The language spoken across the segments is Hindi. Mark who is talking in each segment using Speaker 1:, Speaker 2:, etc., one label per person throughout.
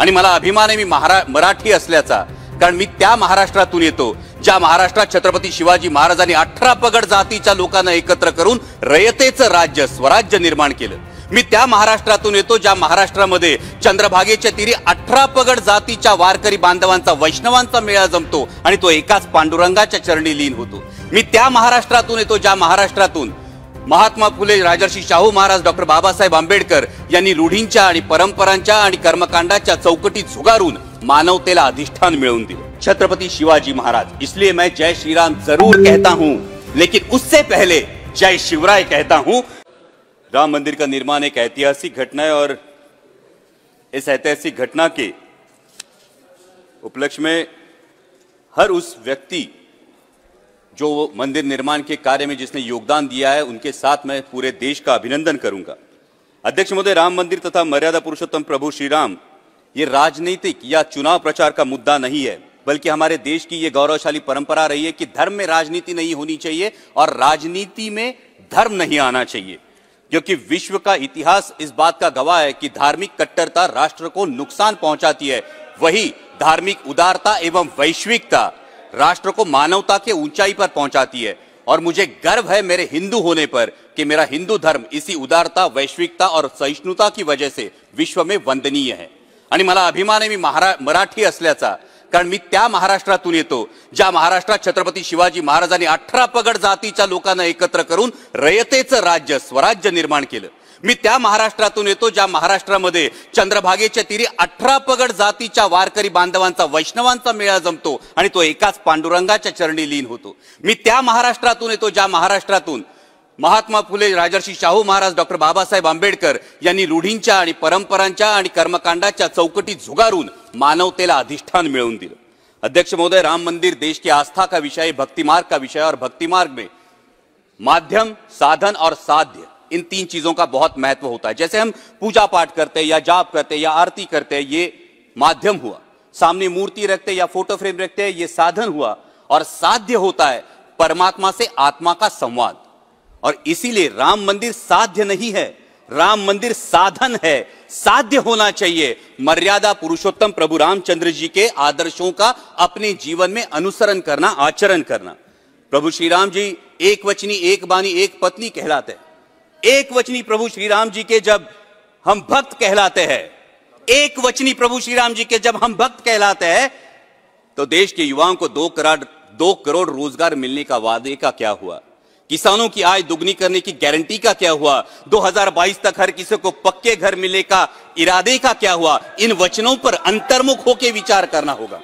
Speaker 1: आणि मला अभिमान आहे मी मराठी असल्याचा, कारण मी त्या महाराष्ट्रातून येतो ज्या महाराष्ट्रात छत्रपती शिवाजी महाराजांनी 18 पगड जातीच्या लोकांना एकत्र करून रयतेचं राज्य स्वराज्य निर्माण केलं। मी त्या महाराष्ट्रातून येतो ज्या महाराष्ट्रामध्ये चंद्रभागेच्या तीरी 18 पगड जातीच्या वारकरी बांधवांचा वैष्णवांचा मेळा जमतो आणि तो एकाच पांडुरंगाच्या चरणी लीन होतो। मी त्या महाराष्ट्रातून येतो ज्या महाराष्ट्रातून महात्मा फुले, राजर्षी शाहू महाराज, डॉक्टर बाबासाहेब आंबेडकर यांनी रूढींच्या आणि परंपरांच्या आणि कर्मकांडाच्या चौकटीत झुगारून मानवतेला अधिष्ठान मिळवून दिले। छत्रपति शिवाजी महाराज, इसलिए मैं जय श्री राम जरूर कहता हूं, लेकिन उससे पहले जय शिवराय कहता हूं। राम मंदिर का निर्माण एक ऐतिहासिक घटना है और इस ऐतिहासिक घटना के उपलक्ष्य में हर उस व्यक्ति जो मंदिर निर्माण के कार्य में जिसने योगदान दिया है उनके साथ मैं पूरे देश का अभिनंदन करूंगा। अध्यक्ष महोदय, राम मंदिर तथा मर्यादा पुरुषोत्तम प्रभु श्री राम ये राजनीतिक या चुनाव प्रचार का मुद्दा नहीं है, बल्कि हमारे देश की ये गौरवशाली परंपरा रही है कि धर्म में राजनीति नहीं होनी चाहिए और राजनीति में धर्म नहीं आना चाहिए, क्योंकि विश्व का इतिहास इस बात का गवाह है कि धार्मिक कट्टरता राष्ट्र को नुकसान पहुंचाती है, वही धार्मिक उदारता एवं वैश्विकता राष्ट्र को मानवता के ऊंचाई पर पहुंचाती है। और मुझे गर्व है मेरे हिंदू होने पर कि मेरा हिंदू धर्म इसी उदारता, वैश्विकता और सहिष्णुता की वजह से विश्व में वंदनीय है। आणि मला अभिमान आहे मी मराठी असल्याचा, कारण मी त्या महाराष्ट्रातून येतो ज्या महाराष्ट्रात छत्रपती शिवाजी महाराजांनी 18 पगड जातीच्या लोकांना एकत्र करून रयतेचं राज्य स्वराज्य निर्माण केलं। मी त्या महाराष्ट्रातून येतो ज्या महाराष्ट्रामध्ये चंद्रभागेच्या तीरी 18 पगड जातीच्या वारकरी बांधवांचा वैष्णवांचा मेळा जमतो आणि तो एकाच पांडुरंगाच्या चरणी लीन होतो। मी त्या महाराष्ट्रातून येतो ज्या महाराष्ट्रातून महात्मा फुले, राजर्षी शाहू महाराज, डॉक्टर बाबासाहेब आंबेडकर यांनी रूढींच्या आणि परंपरांच्या आणि कर्मकांडाच्या चौकटीत झुगारून मानवतेला अधिष्ठान मिळवून दिलं। अध्यक्ष महोदय, राम मंदिर देश की आस्था का विषय है, भक्ति मार्ग का विषय है और भक्ति मार्ग में माध्यम, साधन और साध्य, इन 3 चीजों का बहुत महत्व होता है। जैसे हम पूजा पाठ करते हैं या जाप करते हैं या आरती करते हैं, ये माध्यम हुआ, सामने मूर्ति रखते या फोटो फ्रेम रखते हैं, ये साधन हुआ, और साध्य होता है परमात्मा से आत्मा का संवाद। और इसीलिए राम मंदिर साध्य नहीं है, राम मंदिर साधन है। साध्य होना चाहिए मर्यादा पुरुषोत्तम प्रभु रामचंद्र जी के आदर्शों का अपने जीवन में अनुसरण करना, आचरण करना। प्रभु श्री राम जी एक वचनी, एक बानी, एक पत्नी कहलाते हैं। एक वचनी प्रभु श्री राम जी के जब हम भक्त कहलाते हैं, एक वचनी प्रभु श्री राम जी के जब हम भक्त कहलाते हैं, तो देश के युवाओं को 2 करोड़ रोजगार मिलने का वादे का क्या हुआ, किसानों की आय दुगनी करने की गारंटी का क्या हुआ, 2022 तक हर किसी को पक्के घर मिलने का इरादे का क्या हुआ। इन वचनों पर अंतर्मुख होकर विचार करना होगा।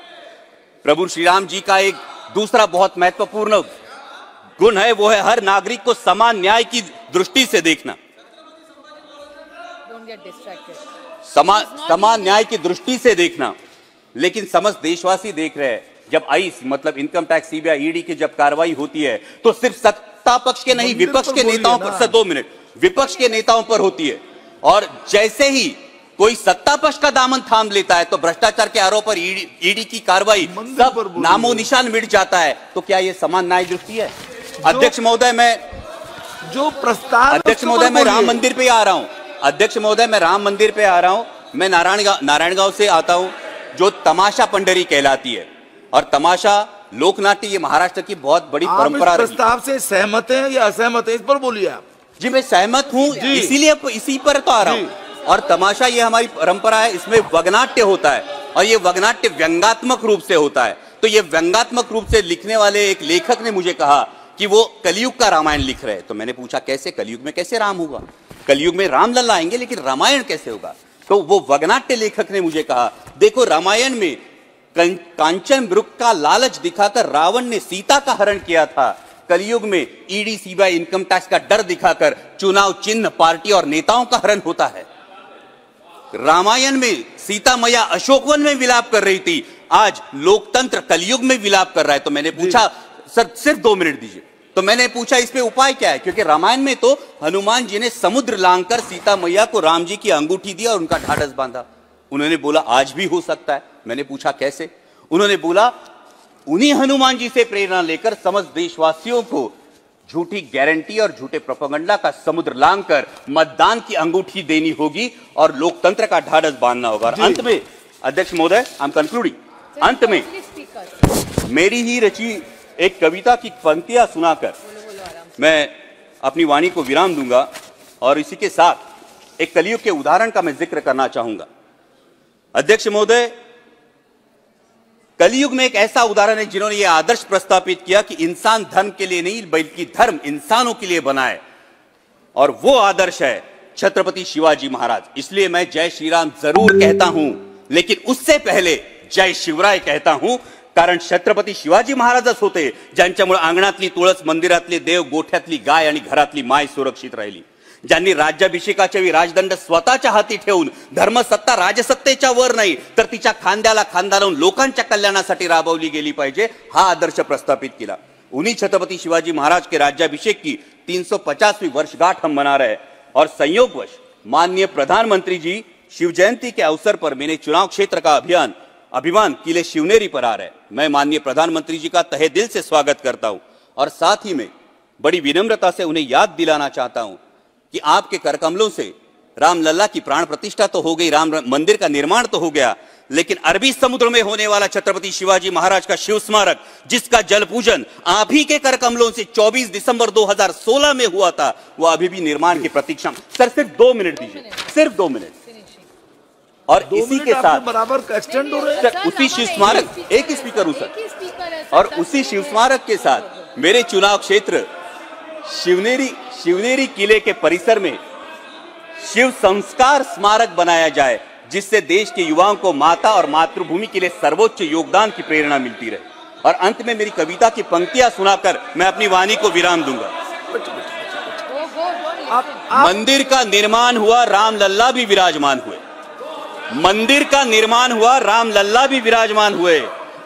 Speaker 1: प्रभु श्री राम जी का एक दूसरा बहुत महत्वपूर्ण गुण है, वो है हर नागरिक को समान न्याय की दृष्टि से देखना। समान न्याय की दृष्टि से देखना। लेकिन समस्त देशवासी देख रहे हैं, जब आईस मतलब इनकम टैक्स, सीबीआई, ईडी की जब कार्रवाई होती है तो सिर्फ सत्ता पक्ष के नहीं, विपक्ष के नेताओं पर, सर 2 मिनट, विपक्ष के नेताओं पर होती है। और जैसे ही कोई सत्ता पक्ष का दामन थाम लेता है तो भ्रष्टाचार के आरोप पर ईडी की कार्रवाई, सब नामो निशान मिट जाता है। तो क्या ये समान न्याय दृष्टि है? अध्यक्ष महोदय, मैं
Speaker 2: जो प्रस्ताव,
Speaker 1: अध्यक्ष महोदय मैं राम मंदिर पे आ रहा हूं। अध्यक्ष महोदय मैं राम मंदिर पे आ रहा हूं। मैं नारायणगांव से आता हूं, जो तमाशा पंडरी कहलाती है। और तमाशा लोकनाट्य ये महाराष्ट्र की बहुत बड़ी परंपरा
Speaker 2: रही। प्रस्ताव से सहमत हैं या असहमत हैं, इस पर बोलिए आप।
Speaker 1: जी मैं सहमत हूं, इसीलिए इसी पर तो आ रहा हूं। और तमाशा ये हमारी परंपरा है, इसमें वगनाट्य होता है और ये वगनाट्य व्यंगात्मक रूप से होता है। तो ये व्यंगात्मक रूप से लिखने वाले एक लेखक ने मुझे कहा कि वो कलयुग का रामायण लिख रहे हैं। तो मैंने पूछा कैसे, कलयुग में कैसे राम होगा? कलयुग में राम लल्ला आएंगे लेकिन रामायण कैसे होगा? तो वो वगनाट्य लेखक ने मुझे कहा, देखो रामायण में कांचन वृक्ष का लालच दिखाकर रावण ने सीता का हरण किया था। कलयुग में ईडी, सीबीआई, इनकम टैक्स का डर दिखाकर चुनाव चिन्ह, पार्टी और नेताओं का हरण होता है। रामायण में सीता मैया अशोकवन में विलाप कर रही थी, आज लोकतंत्र कलयुग में विलाप कर रहा है। तो मैंने पूछा, सर सिर्फ 2 मिनट दीजिए। तो मैंने पूछा इस पे उपाय क्या है, क्योंकि रामायण में तो हनुमान जी ने समुद्र लांघकर सीता मैया को राम जी की अंगूठी दी और उनका ढाढ़स बांधा। उन्होंने बोला आज भी हो सकता है। मैंने पूछा कैसे? उन्होंने बोला उन्हीं हनुमान जी से प्रेरणा लेकर समस्त देशवासियों को झूठी गारंटी और झूठे प्रोपेगेंडा का समुद्र लांघकर मतदान की अंगूठी देनी होगी और लोकतंत्र का ढाढ़स बांधना होगा। अंत में अध्यक्ष महोदय, आई एम कंक्लूडिंग। अंत में मेरी ही रची एक कविता की पंक्तियां सुनाकर मैं अपनी वाणी को विराम दूंगा और इसी के साथ एक कलियुग के उदाहरण का मैं जिक्र करना चाहूंगा। अध्यक्ष महोदय, कलियुग में एक ऐसा उदाहरण है जिन्होंने यह आदर्श प्रस्तापित किया कि इंसान धर्म के लिए नहीं बल्कि धर्म इंसानों के लिए बनाए, और वो आदर्श है छत्रपति शिवाजी महाराज। इसलिए मैं जय श्री राम जरूर कहता हूं, लेकिन उससे पहले जय शिवराय कहता हूं, कारण छत्रपती शिवाजी महाराजच होते ज्यांच्यामुळे अंगणातली तुळस, मंदिरातले देव, गोठ्यातली गाय आणि घरातली माय सुरक्षित राहिली, ज्यांनी राज्याभिषेकाच्या वेळी राजदंड स्वतःच्या हाती ठेवून धर्मसत्ता राजसत्तेच्या वर नाही तर तिच्या खांद्याला खांदा लावून लोकांच्या कल्याणासाठी राबवली गेली पाहिजे, हा आदर्श प्रस्थापित किया। उन्हीं छत्रपति शिवाजी महाराज के राज्याभिषेक की 350वीं वर्षगांठ हम मना रहे हैं और संयोगवश माननीय प्रधानमंत्री जी शिव जयंती के अवसर पर मेरे चुनाव क्षेत्र का अभिमान किले शिवनेरी पर आ रहे हैं। मैं माननीय प्रधानमंत्री जी का तहे दिल से स्वागत करता हूं और साथ ही में बड़ी विनम्रता से उन्हें याद दिलाना चाहता हूं कि आपके करकमलों से रामलला की प्राण प्रतिष्ठा तो हो गई, राम मंदिर का निर्माण तो हो गया, लेकिन अरबी समुद्र में होने वाला छत्रपति शिवाजी महाराज का शिव स्मारक, जिसका जल पूजन आप ही के करकमलों से 24 दिसंबर 2016 में हुआ था, वो अभी भी निर्माण की प्रतीक्षा। सर सिर्फ 2 मिनट दीजिए, सिर्फ 2 मिनट। और इसी के साथ
Speaker 2: बराबर एक्सटेंड हो रहे हैं
Speaker 1: सर, उसी शिव स्मारक, एक ही स्पीकर हूं सर, और उसी शिव स्मारक के साथ मेरे चुनाव क्षेत्र शिवनेरी किले के परिसर में शिव संस्कार स्मारक बनाया जाए, जिससे देश के युवाओं को माता और मातृभूमि के लिए सर्वोच्च योगदान की प्रेरणा मिलती रहे। और अंत में मेरी कविता की पंक्तियां सुनाकर मैं अपनी वाणी को विराम दूंगा। मंदिर का निर्माण हुआ, रामलल्ला भी विराजमान हुए। मंदिर का निर्माण हुआ, रामलल्ला भी विराजमान हुए।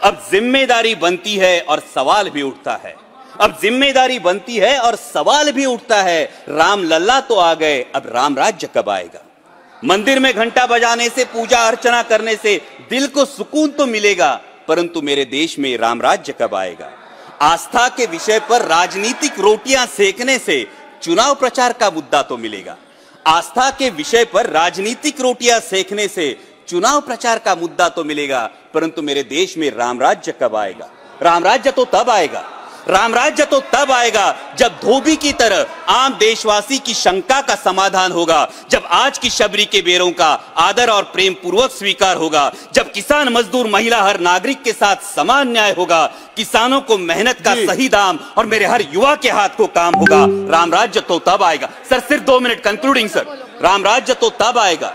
Speaker 1: अब जिम्मेदारी बनती है और सवाल भी उठता है, अब जिम्मेदारी बनती है और सवाल भी उठता है, रामलल्ला तो आ गए, अब राम राज्य कब आएगा? मंदिर में घंटा बजाने से, पूजा अर्चना करने से दिल को सुकून तो मिलेगा, परंतु मेरे देश में राम राज्य कब आएगा? आस्था के विषय पर राजनीतिक रोटियां सेकने से चुनाव प्रचार का मुद्दा तो मिलेगा। आस्था के विषय पर राजनीतिक रोटियां सेकने से चुनाव प्रचार का मुद्दा तो मिलेगा, परंतु मेरे देश में राम राज्य कब आएगा? राम राज्य तो तब आएगा, राम राज्य तो तब आएगा जब धोबी की तरह आम देशवासी की शंका का समाधान होगा, जब आज की शबरी के बेरों का आदर और प्रेम पूर्वक स्वीकार होगा, जब किसान, मजदूर, महिला, हर नागरिक के साथ समान न्याय होगा, किसानों को मेहनत का सही दाम और मेरे हर युवा के हाथ को काम होगा। राम राज्य तो तब आएगा। सर सिर्फ 2 मिनट, कंक्लूडिंग सर। राम राज्य तो तब आएगा,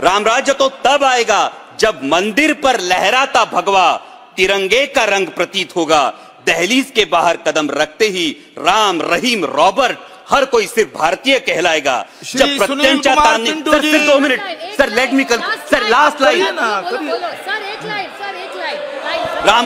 Speaker 1: राम राज्य तो तब आएगा जब मंदिर पर लहराता भगवा तिरंगे का रंग प्रतीत होगा। दहलीज के बाहर कदम रखते ही राम, रहीम, रॉबर्ट हर कोई सिर्फ भारतीय कहलाएगा। जब प्रत्यंचा तानने, सर सिर्फ 2 minute sir, let me sir, last line, Ram